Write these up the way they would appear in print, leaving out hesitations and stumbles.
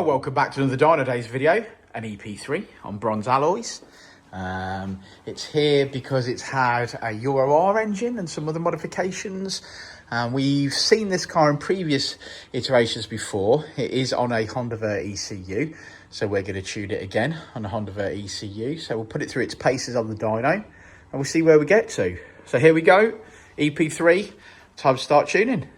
welcome back to another Dynodaze video, an EP3 on bronze alloys. It's here because it's had a Euro R engine and some other modifications. We've seen this car in previous iterations before. It is on a Honda Vert ECU, so we're going to tune it again on a Honda Vert ECU. So we'll put it through its paces on the dyno and we'll see where we get to. So here we go, EP3, time to start tuning.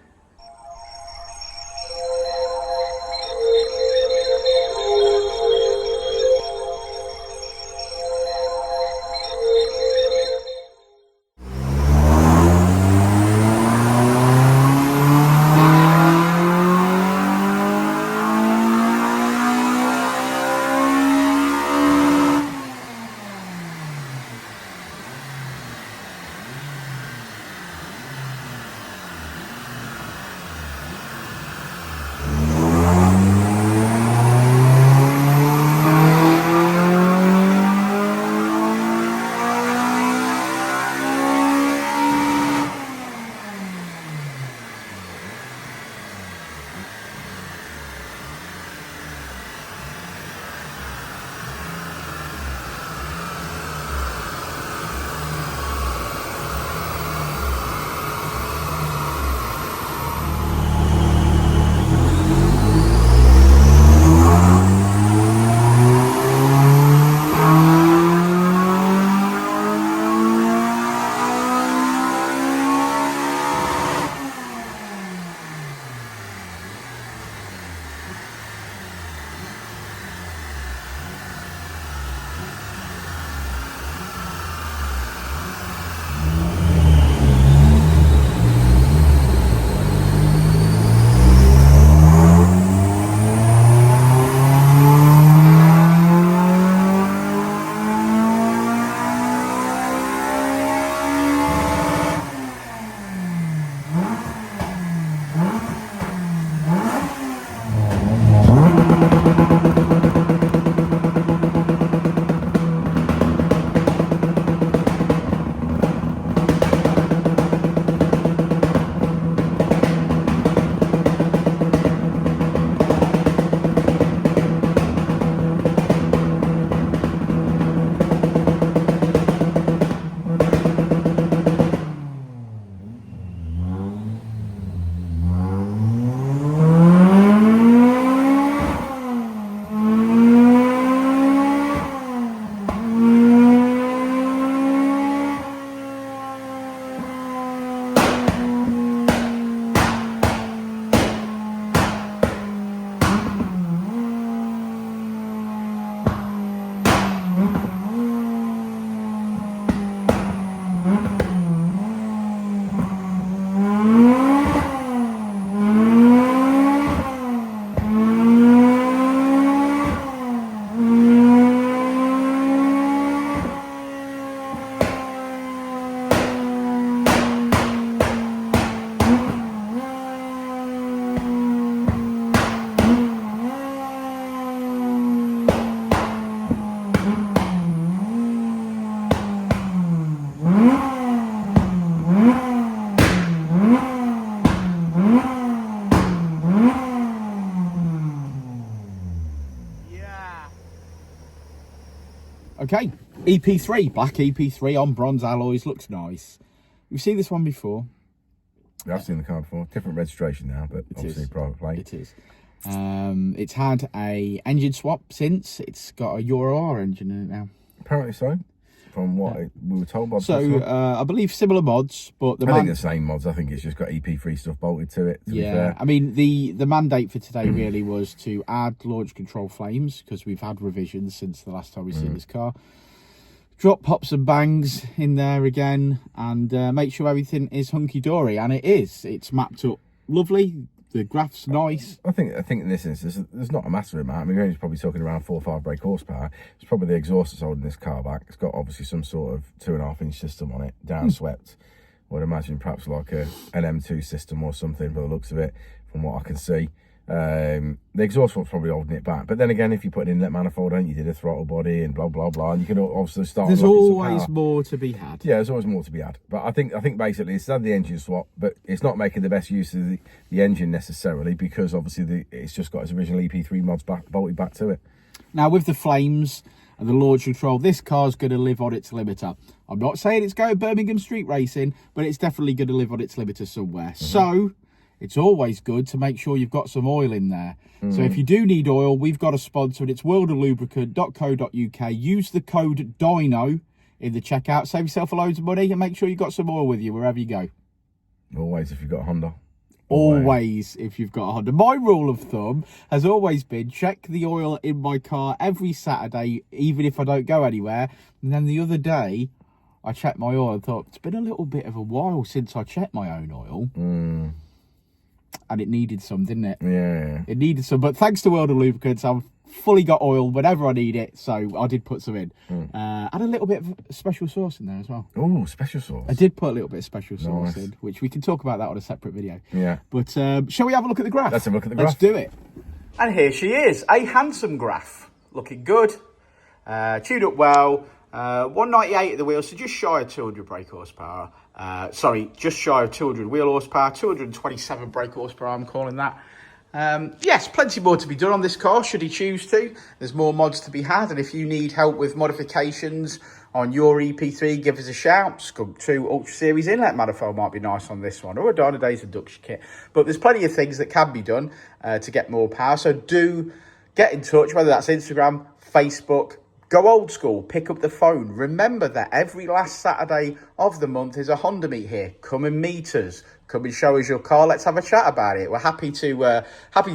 Okay, EP3, black EP3 on bronze alloys, looks nice. You've seen this one before? Yeah, I've seen the car before. Different registration now, but obviously private plate. It is. It's had a engine swap since. It's got a Euro R engine in it now. Apparently so, from what we were told by the So, I believe similar mods, but I think the same mods. I think it's just got EP3 stuff bolted to it, to be fair. I mean, the mandate for today really was to add launch control flames, because we've had revisions since the last time we've seen this car. Drop pops and bangs in there again, and make sure everything is hunky-dory, and it is. It's mapped up lovely. The graph's nice. I think in this instance, there's not a massive amount. I mean, we're only probably talking around 4 or 5 brake horsepower. It's probably the exhaust that's holding this car back. It's got obviously some sort of 2.5-inch system on it, downswept. I would imagine perhaps like an M2 system or something by the looks of it, from what I can see. The exhaust one's probably holding it back. But then again, if you put an inlet manifold on, you did a throttle body and blah blah blah, and you can obviously start. There's always more to be had. Yeah, there's always more to be had. But I think basically it's done the engine swap, but it's not making the best use of the engine necessarily, because obviously it's just got its original EP3 mods bolted back to it. Now with the flames and the launch control, this car's going to live on its limiter. I'm not saying it's going Birmingham street racing, but it's definitely going to live on its limiter somewhere. So it's always good to make sure you've got some oil in there. So if you do need oil, we've got a sponsor, and it's worldoflubricant.co.uk. Use the code DYNO in the checkout. Save yourself a loads of money and make sure you've got some oil with you wherever you go. Always, if you've got a Honda. Always, if you've got a Honda. My rule of thumb has always been check the oil in my car every Saturday, even if I don't go anywhere. And then the other day, I checked my oil and thought, it's been a little bit of a while since I checked my own oil. And it needed some, didn't it? Yeah. It needed some. But thanks to World of Lubricants, I've fully got oil whenever I need it. So I did put some in. And a little bit of special sauce in there as well. Oh, special sauce. I did put a little bit of special sauce in, which we can talk about that on a separate video. Yeah. But shall we have a look at the graph? Let's have a look at the graph. Let's do it. And here she is, a handsome graph. Looking good. Tuned up well. 198 at the wheel, so just shy of 200 brake horsepower. Sorry, just shy of 200 wheel horsepower, 227 brake horsepower, I'm calling that. Yes, plenty more to be done on this car, should he choose to. There's more mods to be had, and if you need help with modifications on your EP3, give us a shout. Skunk2 Ultra Series Inlet Manifold might be nice on this one, or a Dynodaze Induction kit. But there's plenty of things that can be done to get more power, so do get in touch, whether that's Instagram, Facebook. Go old school, pick up the phone. Remember that every last Saturday of the month is a Honda meet here. Come and meet us. Come and show us your car. Let's have a chat about it. We're happy to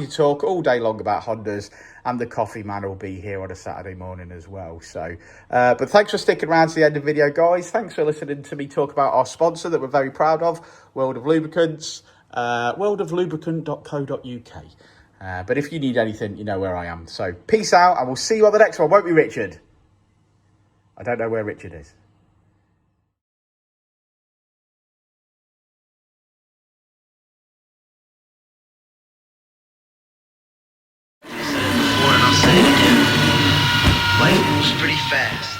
talk all day long about Hondas, and the coffee man will be here on a Saturday morning as well. So, but thanks for sticking around to the end of the video, guys. Thanks for listening to me talk about our sponsor that we're very proud of, World of Lubricants, worldoflubricant.co.uk. But if you need anything, you know where I am. So peace out, and we'll see you on the next one, won't we, Richard? I don't know where Richard is. Before and I'll say it again. Life moves pretty fast.